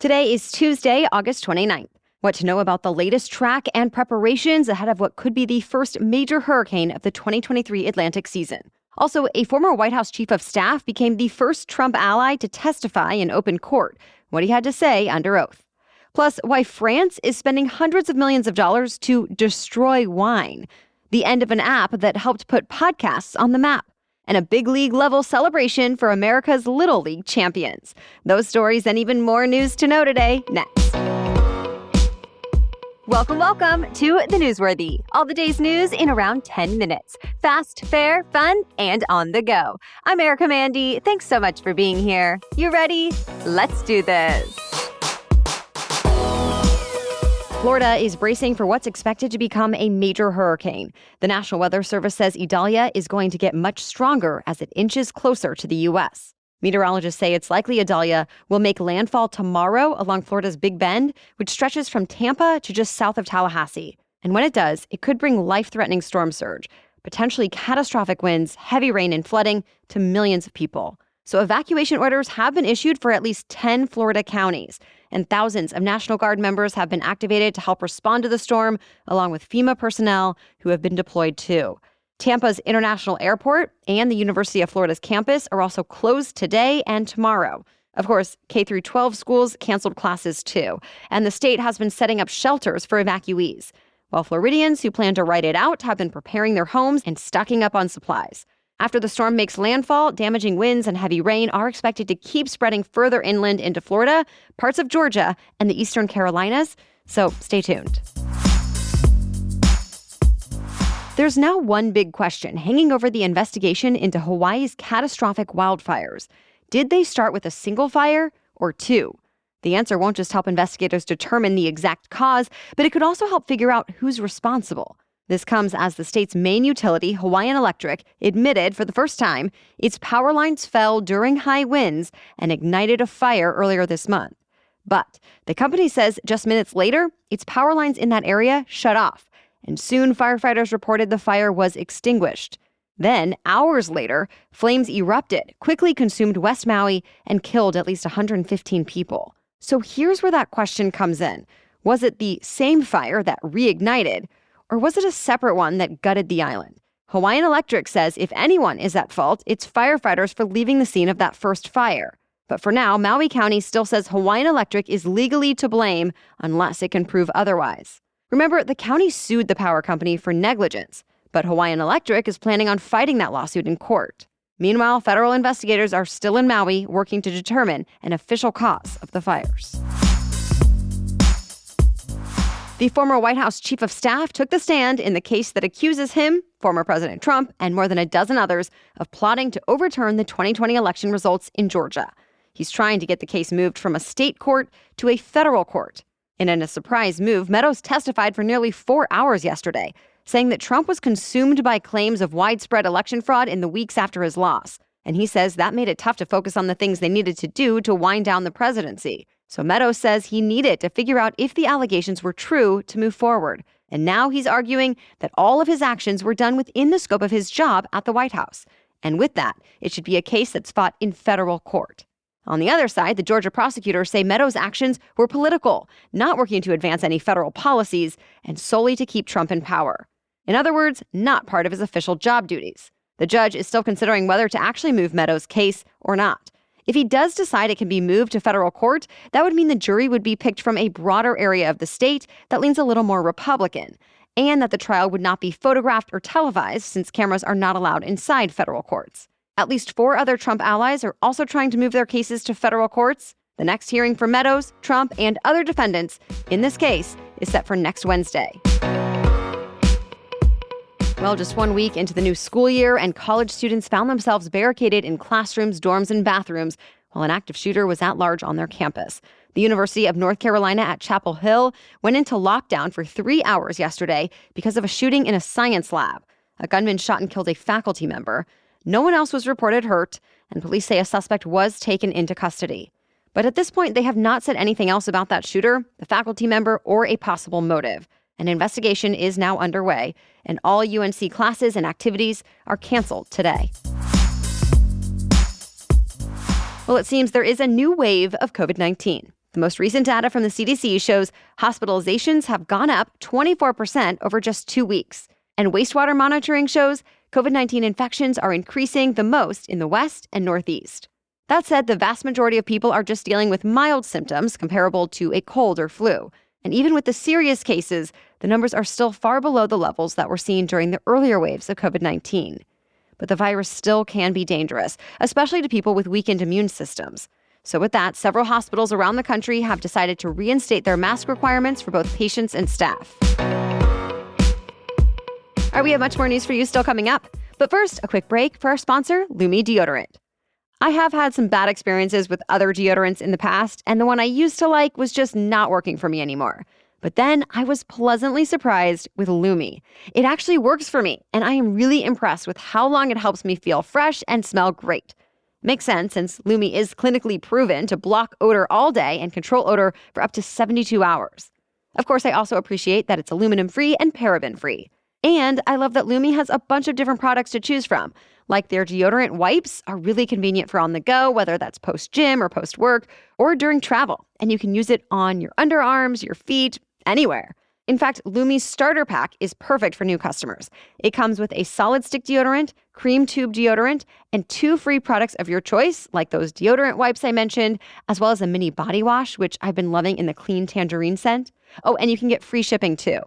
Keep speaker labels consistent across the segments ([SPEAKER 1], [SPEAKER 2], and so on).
[SPEAKER 1] Today is Tuesday, August 29th. What to know about the latest track and preparations ahead of what could be the first major hurricane of the 2023 Atlantic season. Also, a former White House chief of staff became the first Trump ally to testify in open court, what he had to say under oath. Plus, why France is spending hundreds of millions of dollars to destroy wine. The end of an app that helped put podcasts on the map. And a big league level celebration for America's Little League champions. Those stories and even more news to know today, next. Welcome to The Newsworthy. All the day's news in around 10 minutes. Fast, fair, fun, and on the go. I'm Erica Mandy. Thanks so much for being here. You ready? Let's do this. Florida is bracing for what's expected to become a major hurricane. The National Weather Service says Idalia is going to get much stronger as it inches closer to the U.S. Meteorologists say it's likely Idalia will make landfall tomorrow along Florida's Big Bend, which stretches from Tampa to just south of Tallahassee. And when it does, it could bring life-threatening storm surge, potentially catastrophic winds, heavy rain, and flooding to millions of people. So evacuation orders have been issued for at least 10 Florida counties, and thousands of National Guard members have been activated to help respond to the storm, along with FEMA personnel who have been deployed too. Tampa's International Airport and the University of Florida's campus are also closed today and tomorrow. Of course, K-12 schools canceled classes too, and the state has been setting up shelters for evacuees, while Floridians who plan to ride it out have been preparing their homes and stocking up on supplies. After the storm makes landfall, damaging winds and heavy rain are expected to keep spreading further inland into Florida, parts of Georgia, and the eastern Carolinas, so stay tuned. There's now one big question hanging over the investigation into Hawaii's catastrophic wildfires. Did they start with a single fire or two? The answer won't just help investigators determine the exact cause, but it could also help figure out who's responsible. This comes as the state's main utility, Hawaiian Electric, admitted for the first time its power lines fell during high winds and ignited a fire earlier this month. But the company says just minutes later, its power lines in that area shut off, and soon firefighters reported the fire was extinguished. Then, hours later, flames erupted, quickly consumed West Maui, and killed at least 115 people. So here's where that question comes in. Was it the same fire that reignited, or was it a separate one that gutted the island? Hawaiian Electric says if anyone is at fault, it's firefighters for leaving the scene of that first fire. But for now, Maui County still says Hawaiian Electric is legally to blame unless it can prove otherwise. Remember, the county sued the power company for negligence, but Hawaiian Electric is planning on fighting that lawsuit in court. Meanwhile, federal investigators are still in Maui working to determine an official cause of the fires. The former White House chief of staff took the stand in the case that accuses him, former President Trump, and more than a dozen others of plotting to overturn the 2020 election results in Georgia. He's trying to get the case moved from a state court to a federal court. And in a surprise move, Meadows testified for nearly 4 hours yesterday, saying that Trump was consumed by claims of widespread election fraud in the weeks after his loss. And he says that made it tough to focus on the things they needed to do to wind down the presidency. So Meadows says he needed to figure out if the allegations were true to move forward. And now he's arguing that all of his actions were done within the scope of his job at the White House. And with that, it should be a case that's fought in federal court. On the other side, the Georgia prosecutors say Meadows' actions were political, not working to advance any federal policies, and solely to keep Trump in power. In other words, not part of his official job duties. The judge is still considering whether to actually move Meadows' case or not. If he does decide it can be moved to federal court, that would mean the jury would be picked from a broader area of the state that leans a little more Republican, and that the trial would not be photographed or televised since cameras are not allowed inside federal courts. At least 4 other Trump allies are also trying to move their cases to federal courts. The next hearing for Meadows, Trump, and other defendants in this case is set for next Wednesday. Well, just 1 week into the new school year, and college students found themselves barricaded in classrooms, dorms, and bathrooms while an active shooter was at large on their campus. The University of North Carolina at Chapel Hill went into lockdown for 3 hours yesterday because of a shooting in a science lab. A gunman shot and killed a faculty member. No one else was reported hurt, and police say a suspect was taken into custody. But at this point, they have not said anything else about that shooter, the faculty member, or a possible motive. An investigation is now underway, and all UNC classes and activities are canceled today. Well, it seems there is a new wave of COVID-19. The most recent data from the CDC shows hospitalizations have gone up 24% over just 2 weeks. And wastewater monitoring shows COVID-19 infections are increasing the most in the West and Northeast. That said, the vast majority of people are just dealing with mild symptoms comparable to a cold or flu. And even with the serious cases, the numbers are still far below the levels that were seen during the earlier waves of COVID-19. But the virus still can be dangerous, especially to people with weakened immune systems. So with that, several hospitals around the country have decided to reinstate their mask requirements for both patients and staff. All right, we have much more news for you still coming up. But first, a quick break for our sponsor, Lumi Deodorant. I have had some bad experiences with other deodorants in the past, and the one I used to like was just not working for me anymore. But then I was pleasantly surprised with Lumi. It actually works for me, and I am really impressed with how long it helps me feel fresh and smell great. Makes sense, since Lumi is clinically proven to block odor all day and control odor for up to 72 hours. Of course, I also appreciate that it's aluminum-free and paraben-free. And I love that Lumi has a bunch of different products to choose from, like their deodorant wipes are really convenient for on the go, whether that's post-gym or post-work or during travel. And you can use it on your underarms, your feet, anywhere. In fact, Lumi's starter pack is perfect for new customers. It comes with a solid stick deodorant, cream tube deodorant, and 2 free products of your choice, like those deodorant wipes I mentioned, as well as a mini body wash, which I've been loving in the clean tangerine scent. Oh, and you can get free shipping too.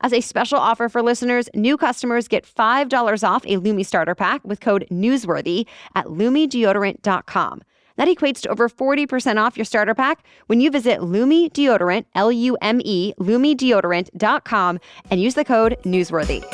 [SPEAKER 1] As a special offer for listeners, new customers get $5 off a Lumi starter pack with code NEWSWORTHY at LumiDeodorant.com. That equates to over 40% off your starter pack when you visit Lumi Deodorant, L-U-M-E, LumiDeodorant.com, and use the code NEWSWORTHY.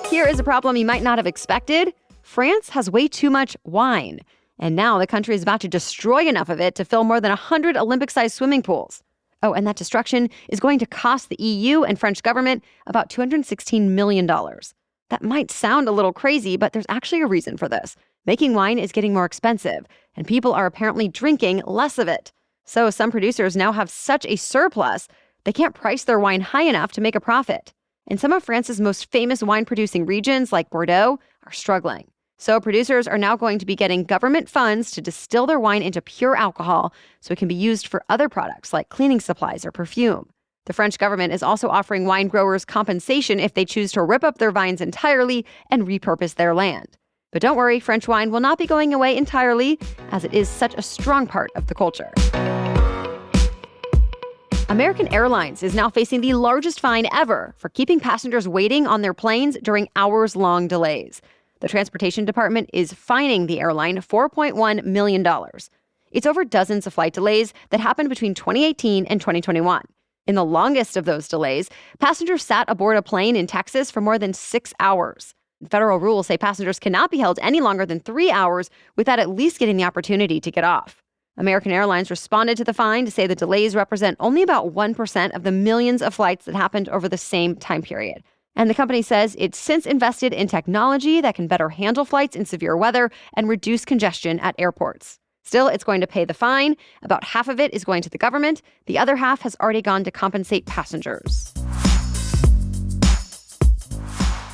[SPEAKER 1] Here is a problem you might not have expected. France has way too much wine. And now the country is about to destroy enough of it to fill more than 100 Olympic-sized swimming pools. Oh, and that destruction is going to cost the EU and French government about $216 million. That might sound a little crazy, but there's actually a reason for this. Making wine is getting more expensive, and people are apparently drinking less of it. So some producers now have such a surplus, they can't price their wine high enough to make a profit. And some of France's most famous wine-producing regions, like Bordeaux, are struggling. So producers are now going to be getting government funds to distill their wine into pure alcohol so it can be used for other products like cleaning supplies or perfume. The French government is also offering wine growers compensation if they choose to rip up their vines entirely and repurpose their land. But don't worry, French wine will not be going away entirely, as it is such a strong part of the culture. American Airlines is now facing the largest fine ever for keeping passengers waiting on their planes during hours-long delays. The Transportation Department is fining the airline $4.1 million. It's over dozens of flight delays that happened between 2018 and 2021. In the longest of those delays, passengers sat aboard a plane in Texas for more than 6 hours. Federal rules say passengers cannot be held any longer than 3 hours without at least getting the opportunity to get off. American Airlines responded to the fine to say the delays represent only about 1% of the millions of flights that happened over the same time period. And the company says it's since invested in technology that can better handle flights in severe weather and reduce congestion at airports. Still, it's going to pay the fine. About half of it is going to the government. The other half has already gone to compensate passengers.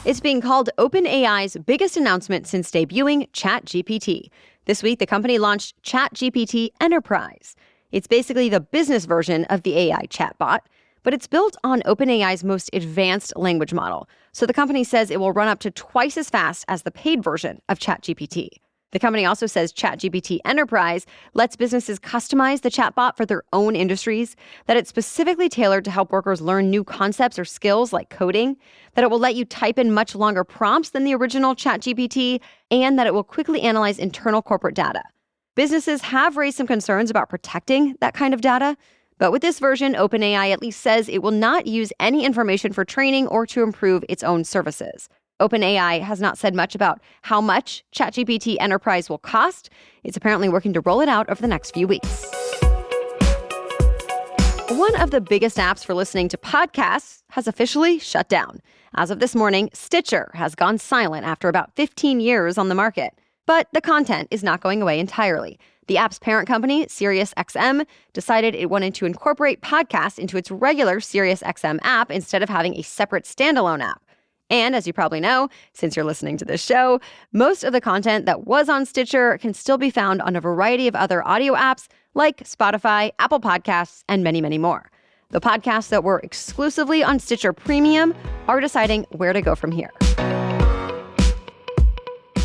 [SPEAKER 1] It's being called OpenAI's biggest announcement since debuting ChatGPT. This week, the company launched ChatGPT Enterprise. It's basically the business version of the AI chatbot, but it's built on OpenAI's most advanced language model. So the company says it will run up to twice as fast as the paid version of ChatGPT. The company also says ChatGPT Enterprise lets businesses customize the chatbot for their own industries, that it's specifically tailored to help workers learn new concepts or skills like coding, that it will let you type in much longer prompts than the original ChatGPT, and that it will quickly analyze internal corporate data. Businesses have raised some concerns about protecting that kind of data, but with this version, OpenAI at least says it will not use any information for training or to improve its own services. OpenAI has not said much about how much ChatGPT Enterprise will cost. It's apparently working to roll it out over the next few weeks. One of the biggest apps for listening to podcasts has officially shut down. As of this morning, Stitcher has gone silent after about 15 years on the market. But the content is not going away entirely. The app's parent company, SiriusXM, decided it wanted to incorporate podcasts into its regular SiriusXM app instead of having a separate standalone app. And as you probably know, since you're listening to this show, most of the content that was on Stitcher can still be found on a variety of other audio apps like Spotify, Apple Podcasts, and many, many more. The podcasts that were exclusively on Stitcher Premium are deciding where to go from here.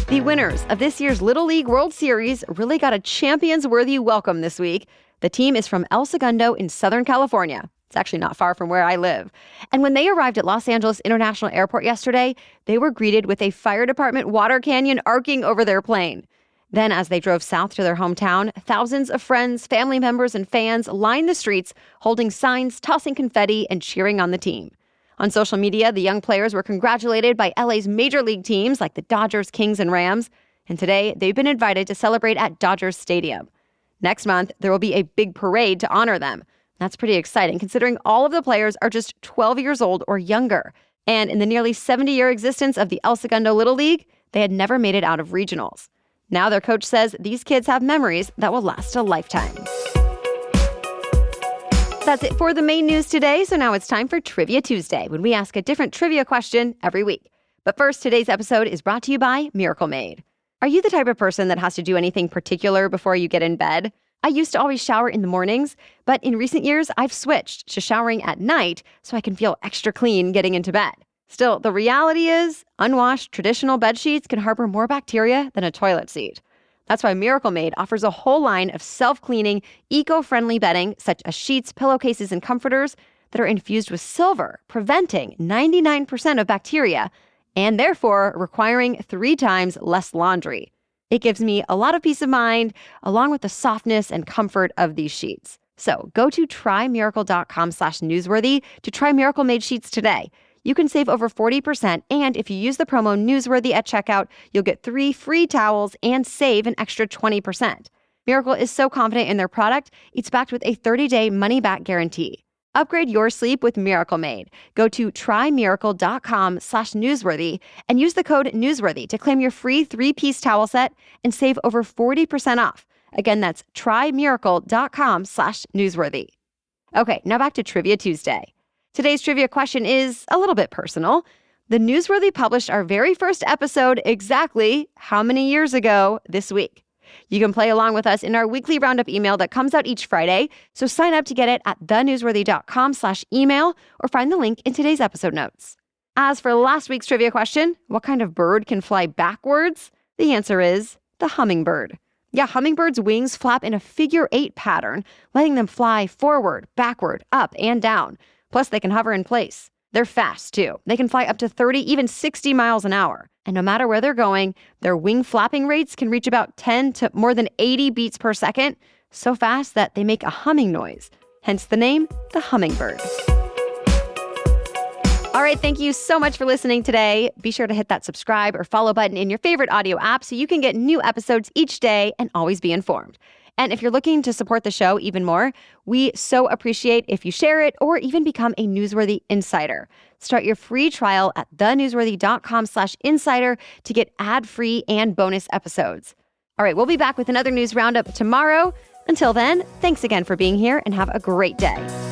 [SPEAKER 1] The winners of this year's Little League World Series really got a champions-worthy welcome this week. The team is from El Segundo in Southern California. It's actually not far from where I live. And when they arrived at Los Angeles International Airport yesterday, they were greeted with a fire department water canyon arcing over their plane. Then, as they drove south to their hometown, thousands of friends, family members, and fans lined the streets, holding signs, tossing confetti, and cheering on the team. On social media, the young players were congratulated by LA's major league teams like the Dodgers, Kings, and Rams. And today, they've been invited to celebrate at Dodgers Stadium. Next month, there will be a big parade to honor them. That's pretty exciting, considering all of the players are just 12 years old or younger. And in the nearly 70-year existence of the El Segundo Little League, they had never made it out of regionals. Now their coach says these kids have memories that will last a lifetime. That's it for the main news today, so now it's time for Trivia Tuesday, when we ask a different trivia question every week. But first, today's episode is brought to you by Miracle Made. Are you the type of person that has to do anything particular before you get in bed? I used to always shower in the mornings, but in recent years, I've switched to showering at night so I can feel extra clean getting into bed. Still, the reality is, unwashed traditional bed sheets can harbor more bacteria than a toilet seat. That's why Miracle Made offers a whole line of self-cleaning, eco-friendly bedding, such as sheets, pillowcases, and comforters that are infused with silver, preventing 99% of bacteria, and therefore requiring 3 times less laundry. It gives me a lot of peace of mind, along with the softness and comfort of these sheets. So go to trymiracle.com/newsworthy to try Miracle Made sheets today. You can save over 40%, and if you use the promo Newsworthy at checkout, you'll get 3 free towels and save an extra 20%. Miracle is so confident in their product, it's backed with a 30-day money-back guarantee. Upgrade your sleep with Miracle Made. Go to trymiracle.com/newsworthy and use the code Newsworthy to claim your free 3-piece towel set and save over 40% off. Again, that's trymiracle.com/newsworthy. Okay, now back to Trivia Tuesday. Today's trivia question is a little bit personal. The Newsworthy published our very first episode exactly how many years ago this week? You can play along with us in our weekly roundup email that comes out each Friday, so sign up to get it at thenewsworthy.com/email or find the link in today's episode notes. As for last week's trivia question, what kind of bird can fly backwards? The answer is the hummingbird. Yeah, hummingbirds' wings flap in a figure-8 pattern, letting them fly forward, backward, up, and down. Plus, they can hover in place. They're fast, too. They can fly up to 30, even 60 miles an hour. And no matter where they're going, their wing flapping rates can reach about 10 to more than 80 beats per second, so fast that they make a humming noise. Hence the name, the hummingbird. All right, thank you so much for listening today. Be sure to hit that subscribe or follow button in your favorite audio app so you can get new episodes each day and always be informed. And if you're looking to support the show even more, we so appreciate if you share it or even become a Newsworthy Insider. Start your free trial at thenewsworthy.com/insider to get ad-free and bonus episodes. All right, we'll be back with another news roundup tomorrow. Until then, thanks again for being here and have a great day.